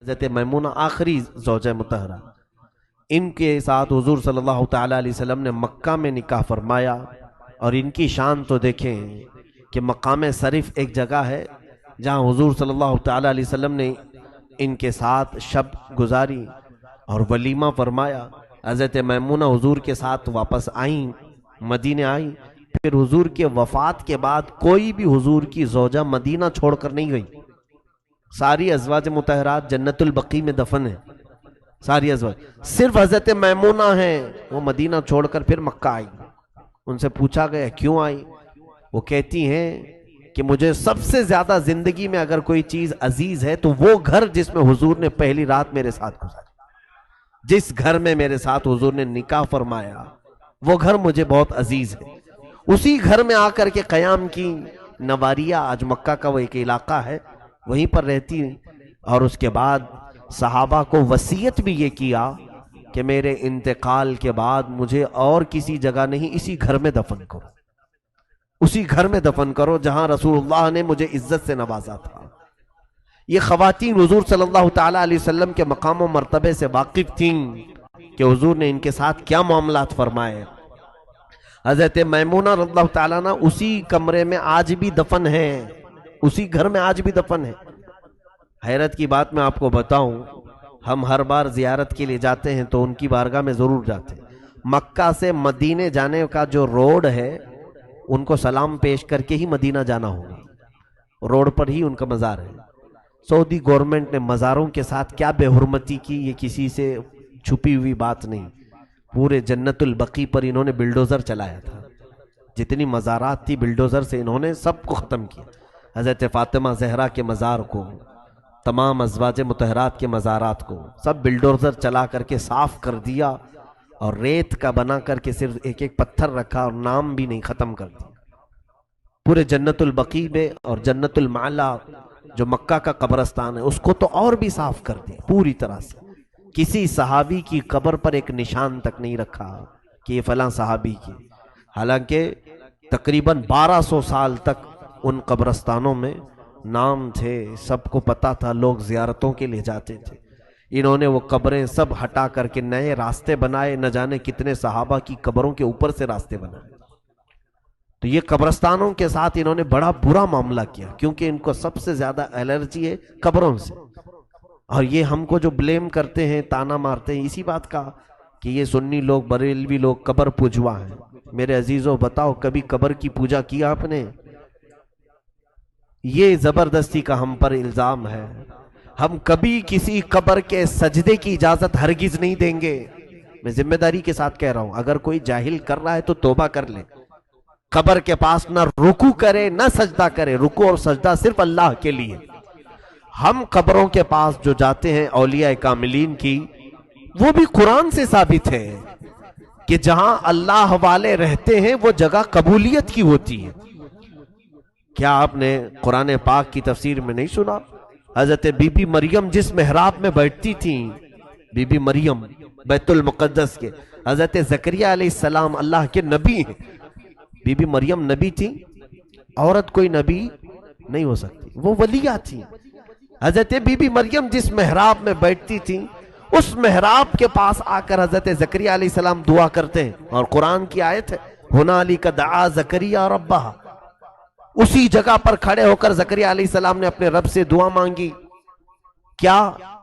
حضرت میمونہ آخری زوجہ مطہرہ، ان کے ساتھ حضور صلی اللہ تعالیٰ علیہ وسلم نے مکہ میں نکاح فرمایا، اور ان کی شان تو دیکھیں کہ مقام شریف ایک جگہ ہے جہاں حضور صلی اللہ تعالیٰ علیہ وسلم نے ان کے ساتھ شب گزاری اور ولیمہ فرمایا۔ حضرت میمونہ حضور کے ساتھ واپس آئیں، مدینہ آئیں، پھر حضور کے وفات کے بعد کوئی بھی حضور کی زوجہ مدینہ چھوڑ کر نہیں گئی، ساری ازواج مطہرات جنت البقیع میں دفن ہیں، ساری ازواج، صرف حضرت میمونہ ہیں وہ مدینہ چھوڑ کر پھر مکہ آئی۔ ان سے پوچھا گیا کیوں آئی؟ وہ کہتی ہیں کہ مجھے سب سے زیادہ زندگی میں اگر کوئی چیز عزیز ہے تو وہ گھر جس میں حضور نے پہلی رات میرے ساتھ گزاری، جس گھر میں میرے ساتھ حضور نے نکاح فرمایا وہ گھر مجھے بہت عزیز ہے۔ اسی گھر میں آ کر کے قیام کی، نواریہ آج مکہ کا وہ ایک علاقہ ہے، وہیں پر رہتی، اور اس کے بعد صحابہ کو وصیت بھی یہ کیا کہ میرے انتقال کے بعد مجھے اور کسی جگہ نہیں، اسی گھر میں دفن کرو، اسی گھر میں دفن کرو جہاں رسول اللہ نے مجھے عزت سے نوازا تھا۔ یہ خواتین حضور صلی اللہ تعالیٰ علیہ وسلم کے مقام و مرتبے سے واقف تھیں کہ حضور نے ان کے ساتھ کیا معاملات فرمائے۔ حضرت میمونہ رضی اللہ تعالیٰ عنہ اسی کمرے میں آج بھی دفن ہیں، اسی گھر میں آج بھی دفن ہیں۔ حیرت کی بات میں آپ کو بتاؤں، ہم ہر بار زیارت کے لیے جاتے ہیں تو ان کی بارگاہ میں ضرور جاتے ہیں۔ مکہ سے مدینے جانے کا جو روڈ ہے ان کو سلام پیش کر کے ہی مدینہ جانا ہوگا، روڈ پر ہی ان کا مزار ہے۔ سعودی گورنمنٹ نے مزاروں کے ساتھ کیا بے حرمتی کی، یہ کسی سے چھپی ہوئی بات نہیں۔ پورے جنت البقیع پر انہوں نے بلڈوزر چلایا تھا، جتنی مزارات تھی بلڈوزر سے انہوں نے سب کو ختم کیا۔ حضرت فاطمہ زہرا کے مزار کو، تمام ازواج مطہرات کے مزارات کو سب بلڈوزر چلا کر کے صاف کر دیا، اور ریت کا بنا کر کے صرف ایک ایک پتھر رکھا اور نام بھی نہیں، ختم کر دیا۔ پورے جنت البقیع میں اور جنت المعلا جو مکہ کا قبرستان ہے اس کو تو اور بھی صاف کر دیا پوری طرح سے۔ کسی صحابی کی قبر پر ایک نشان تک نہیں رکھا کہ یہ فلاں صحابی کی، حالانکہ تقریباً 1200 سال تک ان قبرستانوں میں نام تھے، سب کو پتا تھا، لوگ زیارتوں کے لیے جاتے تھے۔ انہوں نے وہ قبریں سب ہٹا کر کے نئے راستے بنائے، نہ جانے کتنے صحابہ کی قبروں کے اوپر سے راستے بنائے۔ تو یہ قبرستانوں کے ساتھ انہوں نے بڑا برا معاملہ کیا، کیونکہ ان کو سب سے زیادہ الرجی ہے قبروں سے۔ اور یہ ہم کو جو بلیم کرتے ہیں، تانا مارتے ہیں اسی بات کا کہ یہ سنی لوگ، بریلوی لوگ قبر پوجوا ہیں۔ میرے عزیزوں بتاؤ کبھی قبر کی پوجا کیا آپ نے؟ یہ زبردستی کا ہم پر الزام ہے۔ ہم کبھی کسی قبر کے سجدے کی اجازت ہرگز نہیں دیں گے۔ میں ذمہ داری کے ساتھ کہہ رہا ہوں، اگر کوئی جاہل کر رہا ہے تو توبہ کر لے۔ قبر کے پاس نہ رکوع کرے نہ سجدہ کرے، رکوع اور سجدہ صرف اللہ کے لیے۔ ہم قبروں کے پاس جو جاتے ہیں اولیاء کاملین کی، وہ بھی قرآن سے ثابت ہے کہ جہاں اللہ والے رہتے ہیں وہ جگہ قبولیت کی ہوتی ہے۔ کیا آپ نے قرآن پاک کی تفسیر میں نہیں سنا؟ حضرت بی بی مریم جس محراب میں بیٹھتی تھیں، بی بی مریم بیت المقدس کے، حضرت زکریا علیہ السلام اللہ کے نبی ہیں، بی بی مریم نبی تھی؟ عورت کوئی نبی نہیں ہو سکتی، وہ ولیہ تھی۔ حضرت بی بی مریم جس محراب میں بیٹھتی تھی، اس محراب کے پاس آ کر حضرت زکریا علیہ السلام دعا کرتے ہیں، اور قرآن کی آیت ہے ہنالک دعا زکریا ربہ، اسی جگہ پر کھڑے ہو کر زکریا علیہ السلام نے اپنے رب سے دعا مانگی۔ کیا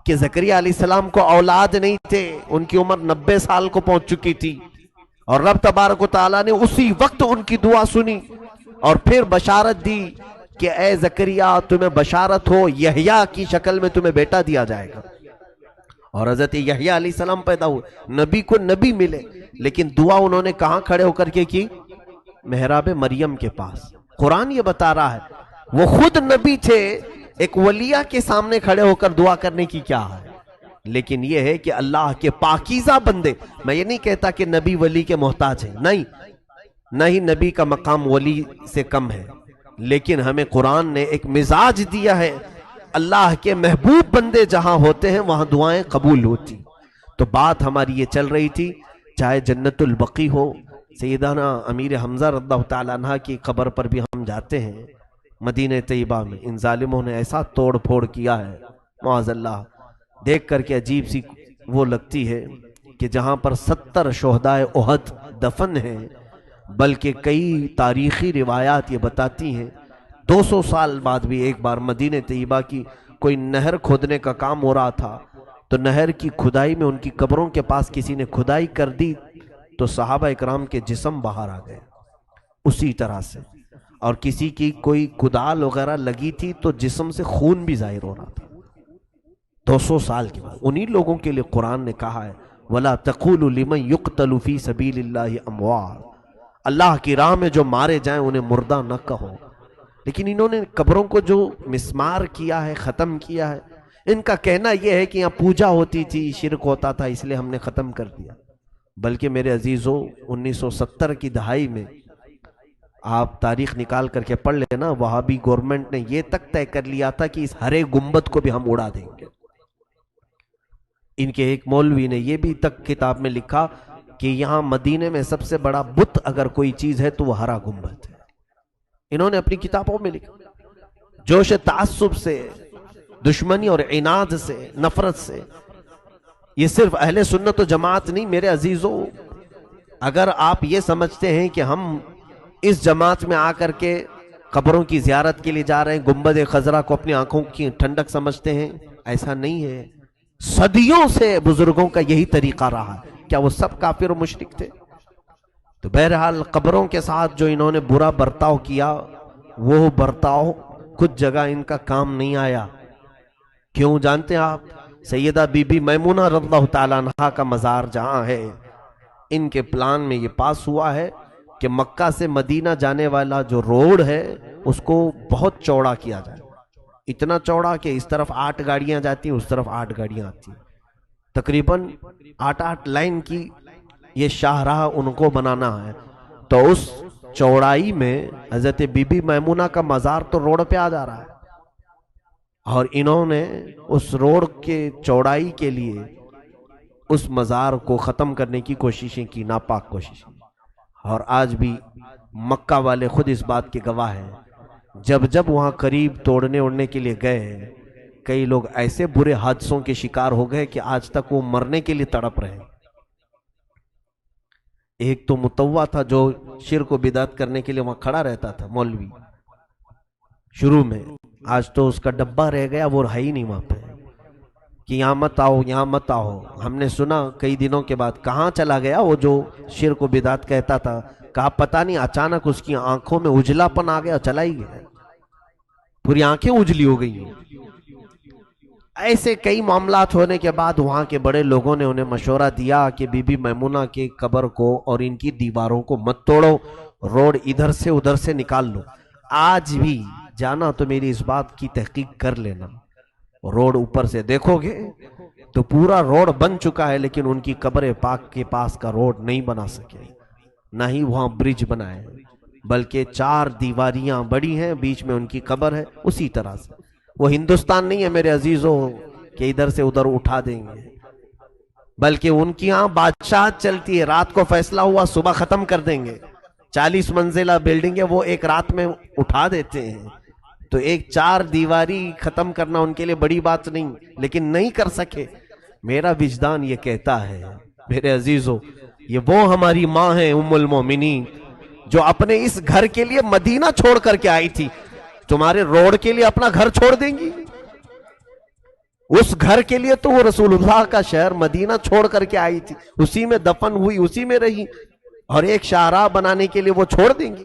کہ زکریا علیہ السلام کو اولاد نہیں تھے، ان کی عمر 90 سال کو پہنچ چکی تھی، اور رب تبارک و تعالیٰ نے اسی وقت ان کی دعا سنی اور پھر بشارت دی کہ اے زکریا تمہیں بشارت ہو، یحییٰ کی شکل میں تمہیں بیٹا دیا جائے گا۔ اور حضرت یحییٰ علیہ السلام پیدا ہوئے، نبی کو نبی ملے، لیکن دعا انہوں نے کہاں کھڑے ہو کر کے کی؟ محراب مریم کے پاس۔ قرآن یہ بتا رہا ہے وہ خود نبی تھے، ایک ولیہ کے سامنے کھڑے ہو کر دعا کرنے کی کیا ہے؟ لیکن یہ ہے کہ اللہ کے پاکیزہ بندے، میں یہ نہیں کہتا کہ نبی ولی کے محتاج ہیں، نہیں، نہ ہی نبی کا مقام ولی سے کم ہے، لیکن ہمیں قرآن نے ایک مزاج دیا ہے، اللہ کے محبوب بندے جہاں ہوتے ہیں وہاں دعائیں قبول ہوتی۔ تو بات ہماری یہ چل رہی تھی، چاہے جنت البقیع ہو، سیدنا امیر حمزہ رضی اللہ تعالیٰ عنہ کی قبر پر بھی ہم جاتے ہیں، مدینہ طیبہ میں ان ظالموں نے ایسا توڑ پھوڑ کیا ہے، معاذ اللہ، دیکھ کر کے عجیب سی وہ لگتی ہے کہ جہاں پر 70 شہدائے احد دفن ہیں، بلکہ کئی تاریخی روایات یہ بتاتی ہیں 200 سال بعد بھی ایک بار مدینہ طیبہ کی کوئی نہر کھودنے کا کام ہو رہا تھا، تو نہر کی کھدائی میں ان کی قبروں کے پاس کسی نے کھدائی کر دی تو صحابہ اکرام کے جسم باہر آ گئے اسی طرح سے، اور کسی کی کوئی کدال وغیرہ لگی تھی تو جسم سے خون بھی ظاہر ہو رہا تھا 200 سال کے بعد۔ انہی لوگوں کے لیے قرآن نے کہا ہے وَلَا تَقُولُوا لِمَنْ يُقْتَلُ فِي سَبِيلِ اللَّهِ أَمْوَاتٌ، اللہ کی راہ میں جو مارے جائیں انہیں مردہ نہ کہو۔ لیکن انہوں نے قبروں کو جو مسمار کیا ہے، ختم کیا ہے، ان کا کہنا یہ ہے کہ یہاں پوجا ہوتی تھی، شرک ہوتا تھا، اس لیے ہم نے ختم کر دیا۔ بلکہ میرے عزیزو 1970 کی دہائی میں آپ تاریخ نکال کر کے پڑھ لینا، وہابی گورنمنٹ نے یہ تک طے کر لیا تھا کہ اس ہرے گنبد کو بھی ہم اڑا دیں گے۔ ان کے ایک مولوی نے یہ بھی تک کتاب میں لکھا کہ یہاں مدینے میں سب سے بڑا بت اگر کوئی چیز ہے تو وہ ہرا گنبد ہے۔ انہوں نے اپنی کتابوں میں لکھا۔ جوش تعصب سے، دشمنی اور عناد سے، نفرت سے، یہ صرف اہل سنت و جماعت نہیں میرے عزیزو، اگر آپ یہ سمجھتے ہیں کہ ہم اس جماعت میں آ کر کے قبروں کی زیارت کے لیے جا رہے ہیں، گنبد خضرا کو اپنی آنکھوں کی ٹھنڈک سمجھتے ہیں، ایسا نہیں ہے۔ صدیوں سے بزرگوں کا یہی طریقہ رہا۔ کیا وہ سب کافر و مشرک تھے؟ تو بہرحال قبروں کے ساتھ جو انہوں نے برا برتاؤ کیا، وہ برتاؤ کچھ جگہ ان کا کام نہیں آیا۔ کیوں جانتے ہیں آپ؟ سیدہ بی بی میمونہ رضی اللہ تعالیٰ عنہا کا مزار جہاں ہے، ان کے پلان میں یہ پاس ہوا ہے کہ مکہ سے مدینہ جانے والا جو روڈ ہے اس کو بہت چوڑا کیا جائے، اتنا چوڑا کہ اس طرف 8 گاڑیاں جاتی ہیں، اس طرف 8 گاڑیاں آتی ہیں، تقریباً 8 لائن کی یہ شاہراہ ان کو بنانا ہے۔ تو اس چوڑائی میں حضرت بی بی میمونہ کا مزار تو روڈ پہ آ جا رہا ہے، اور انہوں نے اس روڈ کے چوڑائی کے لیے اس مزار کو ختم کرنے کی کوششیں کی، ناپاک کوششیں۔ اور آج بھی مکہ والے خود اس بات کے گواہ ہیں، جب جب وہاں قریب توڑنے اڑنے کے لیے گئے، کئی لوگ ایسے برے حادثوں کے شکار ہو گئے کہ آج تک وہ مرنے کے لیے تڑپ رہے۔ ایک تو متوا تھا جو شرک و بدعت کرنے کے لیے وہاں کھڑا رہتا تھا، مولوی شروع میں، آج تو اس کا ڈبہ رہ گیا، وہ ہے ہی نہیں وہاں پہ کہ یہاں مت آؤ، یہاں مت آؤ۔ ہم نے سنا کئی دنوں کے بعد کہاں چلا گیا وہ جو شرک و بدعت کہتا تھا، کہا پتہ نہیں اچانک اس کی آنکھوں میں اجلا پن آ گیا، چلا ہی گیا، پوری آنکھیں اجلی ہو گئی ہیں۔ ایسے کئی معاملات ہونے کے بعد وہاں کے بڑے لوگوں نے انہیں مشورہ دیا کہ بی بی میمونہ کے قبر کو اور ان کی دیواروں کو مت توڑو، روڈ ادھر سے ادھر سے نکال لو۔ آج بھی جانا تو میری اس بات کی تحقیق کر لینا، روڈ اوپر سے دیکھو گے تو پورا روڈ بن چکا ہے، لیکن ان کی قبر پاک کے پاس کا روڈ نہیں بنا سکے، نہ ہی وہاں برج بنائے، بلکہ 4 دیواریاں بڑی ہیں، بیچ میں ان کی قبر ہے۔ اسی طرح سے وہ ہندوستان نہیں ہے میرے عزیزوں کہ ادھر سے ادھر اٹھا دیں گے، بلکہ ان کی یہاں بادشاہت چلتی ہے، رات کو فیصلہ ہوا صبح ختم کر دیں گے۔ 40 منزلہ بلڈنگ ہے، وہ ایک رات میں اٹھا دیتے ہیں۔ تو ایک 4 دیواری ختم کرنا ان کے لیے بڑی بات نہیں، لیکن نہیں کر سکے۔ میرا وجدان یہ کہتا ہے میرے عزیزو، یہ وہ ہماری ماں ہے ام المومنین جو اپنے اس گھر کے لیے مدینہ چھوڑ کر کے آئی تھی۔ تمہارے روڈ کے لیے اپنا گھر چھوڑ دیں گی؟ اس گھر کے لیے تو وہ رسول اللہ کا شہر مدینہ چھوڑ کر کے آئی تھی، اسی میں دفن ہوئی، اسی میں رہی، اور ایک شاہراہ بنانے کے لیے وہ چھوڑ دیں گی؟